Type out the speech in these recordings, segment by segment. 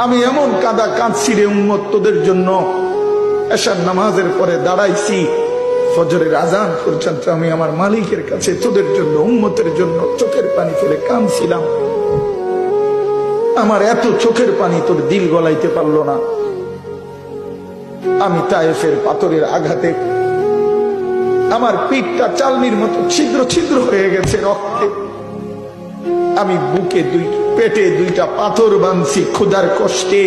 আমি এমন কাঁদা কাঁদছি রে উম্মত তোদের জন্য। এশার নামাজের পরে দাঁড়াইছি, ফজরের আজান পর্যন্ত আমি আমার মালিকের কাছে তোদের জন্য, উম্মতের জন্য চোখের পানি ফেলে কাঁদছিলাম। আমার এত চোখের পানি তোর দিল গলাইতে পারলো না। আমি তায়েফের পাথরের আঘাতে আমার পিঠটা চালনির মতো ছিদ্র ছিদ্র হয়ে গেছে রক্তে। আমি বুকে পেটে দুইটা পাথর বাঁধছি ক্ষুধার কষ্টে।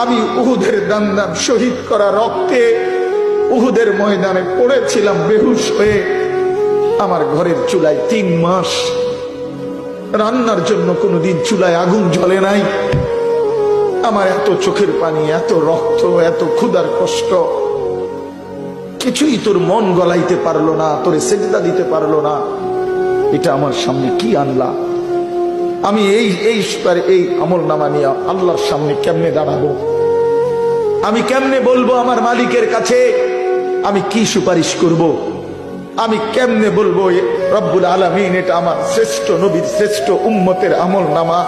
আমি উহুদের দান শহীদ করা রক্তে উহুদের ময়দানে পড়েছিলাম বেহুশ হয়ে। আমার ঘরের চুলায় 3 মাস রান্নার জন্য কোনোদিন চুলায় আগুন জ্বলে নাই। আমার এত চোখের পানি, এত রক্ত, এত ক্ষুধার কষ্ট, কিছুই তোর মন গলাইতে পারলো না, তোরে সেজদা দিতে পারলো না। এটা আমার সামনে কি আনলা? আমি এই আমল নামা নিয়ে আল্লাহর সামনে কেমনে দাঁড়াবো? আমি কেমনে বলবো আমার মালিকের কাছে আমি কি সুপারিশ করব? আমি কেমনে বলবো রব্বুল আলামিন এটা আমার শ্রেষ্ঠ নবীর শ্রেষ্ঠ উম্মতের আমল নামা?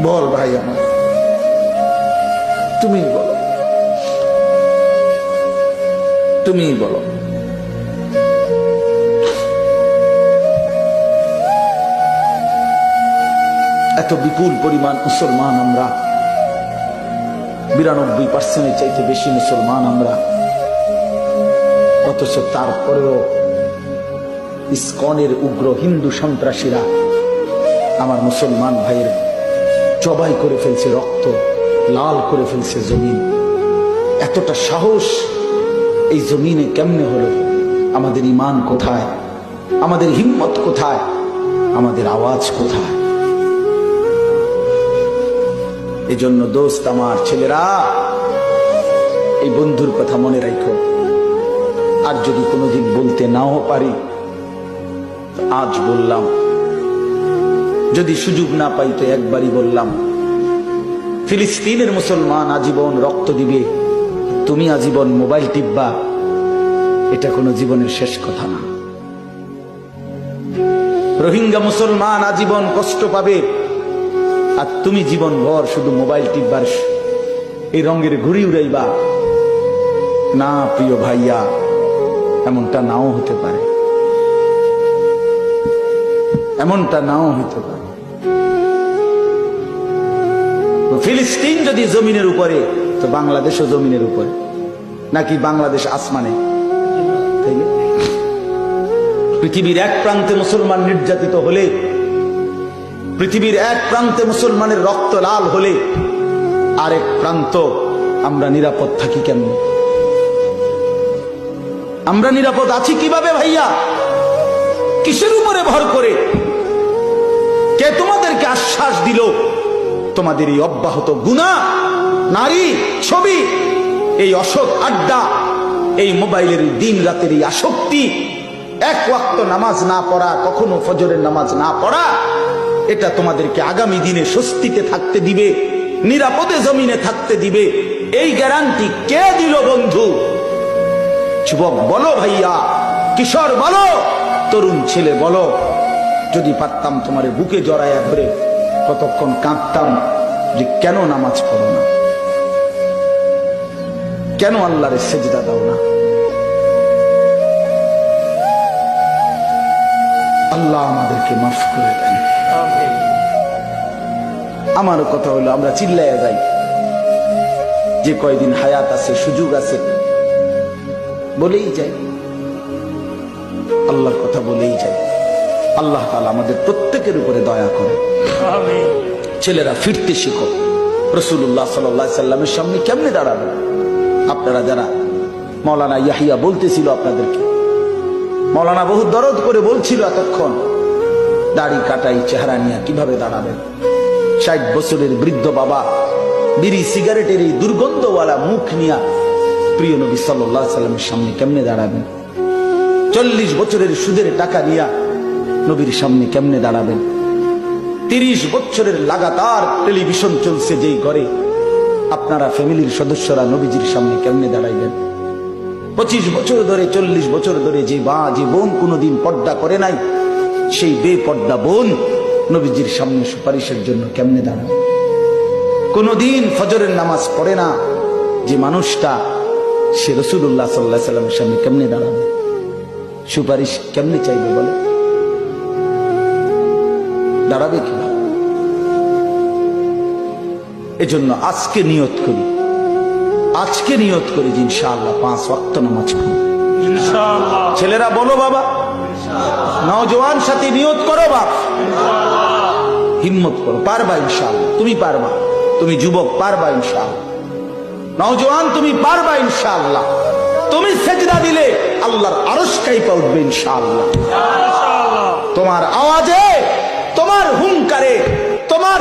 বল ভাই আমার, তুমি বলো, তুমি বলো। এত বিপুল পরিমাণ মুসলমান আমরা, 92% চাইতে বেশি মুসলমান আমরা, অথচ তারপরেও ইসকনের উগ্র হিন্দু সন্ত্রাসীরা আমার মুসলমান ভাইয়ের জবাই করে ফেলছে, রক্ত লাল করে ফেলছে জমিন। এতটা সাহস এই জমিনে কেমনে হলো? আমাদের ঈমান কোথায়? আমাদের হিম্মত কোথায়? আমাদের আওয়াজ কোথায়? এজন্য দোস্ত আমার, ছেলেরা, এই বন্ধুর কথা মনে রাখো। আর যদি কোনোদিন বলতে নাও পারি, আজ বললাম। যদি সুযোগ না পাই তো একবারই বললাম। ফিলিস্তিনের মুসলমান আজীবন রক্ত দিবে, তুমি আজীবন মোবাইল টিপবা, এটা কোনো জীবনের শেষ কথা না। রোহিঙ্গা মুসলমান আজীবন কষ্ট পাবে, আর তুমি জীবন ভর শুধু মোবাইল টিপবার এই রঙের ঘুড়ি উড়াইবা না। প্রিয় ভাইয়া, এমনটা নাও হতে পারে, এমনটা নাও হতে পারে। ফিলিস্তিন যদি জমিনের উপরে, তো বাংলাদেশও জমিনের উপরে, নাকি বাংলাদেশ আসমানে? পৃথিবীর এক প্রান্তে মুসলমান নির্যাতিত হলে, পৃথিবীর এক প্রান্তে মুসলমানের রক্ত লাল হলে, আরেক প্রান্ত আমরা নিরাপদ থাকি কেমন? আমরা নিরাপদ আছি কিভাবে ভাইয়া? কিসের উপরে ভর করে? কে তোমাদেরকে আশ্বাস দিল তোমাদের এই অব্যাহত গুনাহ, নারী, ছবি, এই অসৎ আড্ডা, এই মোবাইলের দিন রাতের এই আসক্তি, এক ওয়াক্ত নামাজ না পড়া, কখনো ফজরের নামাজ না পড়া, এটা তোমাদেরকে আগামী দিনে স্বস্তিতে থাকতে দিবে, নিরাপদে জমিনে থাকতে দিবে? এই গ্যারান্টি কে দিল বন্ধু? যুবক বলো, ভাইয়া, কিশোর বলো, তরুণ ছেলে বলো। যদি পারতাম তোমার বুকে জড়াইয়া ধরে কতক্ষণ কাঁদতাম যে কেন নামাজ পড়ো না, কেন আল্লাহর সেজদা দাও না? আল্লাহ আমাদেরকে মাফ করে দেন। আমার কথা হলো, আমরা চিল্লাইয়া যাই, যে কয়দিন হায়াত আছে, সুযোগ আছে, বলেই যাই, আল্লাহর কথা বলেই যাই। আল্লাহ তাআলা আমাদের প্রত্যেকের উপরে দয়া করে। ছেলেরা, ফিরতে শিখো। রাসূলুল্লাহ সাল্লাল্লাহু আলাইহি সাল্লামের সামনে কেমনে দাঁড়াবে? আপনারা যারা, মাওলানা ইয়াহিয়া বলতেছিল আপনাদেরকে, মাওলানা বহু দরদ করে বলছিল এতক্ষণ, দাড়ি কাটাই চেহারা নিয়ে কিভাবে দাঁড়াবেন? 60 বছরের বৃদ্ধ বাবা বিড়ি সিগারেটের এই দুর্গন্ধওয়ালা মুখ নিয়ে প্রিয় নবী সাল্লাল্লাহু আলাইহি সাল্লামের সামনে কেমনে দাঁড়াবেন? 40 বছরের সুদের টাকা নিয়ে নবীর সামনে কেমনে দাঁড়াবেন? 30 বছরের লাগাতার টেলিভিশন চলছে যেই ঘরে, আপনারা ফ্যামিলির সদস্যরা নবীজির সামনে কেমনে দাঁড়াইবেন? 25 বছর ধরে, 40 বছর ধরে যে বোন কোনোদিন পর্দা করে নাই, সেই বেপর্দা বোন নবীজির সামনে সুপারিশের জন্য কেমনে দাঁড়াবে? কোনদিন ফজরের নামাজ পড়ে না যে মানুষটা, সে রাসূলুল্লাহ সাল্লাল্লাহু আলাইহি সাল্লামের সামনে কেমনে দাঁড়াবে? সুপারিশ কেমনে চাইবে বলে? দাঁড়াবে কি? এজন্য আজকে নিয়ত করি যে ইনশাআল্লাহ 5 ওয়াক্ত নামাজ পড়ব ইনশাআল্লাহ। ছেলেরা বলো বাবা, নওজোয়ান সাথী নিয়ত করো বাবা, হিম্মত করো, পারবা ইনশাআল্লাহ। তুমি পারবা, তুমি যুবক পারবা ইনশাআল্লাহ। নওজোয়ান তুমি পারবা ইনশাআল্লাহ। তুমি সেজদা দিলে আল্লাহর আরশ কাঁপা উঠবে ইনশাআল্লাহ। তোমার আওয়াজে, তোমার হুঙ্কারে, তোমার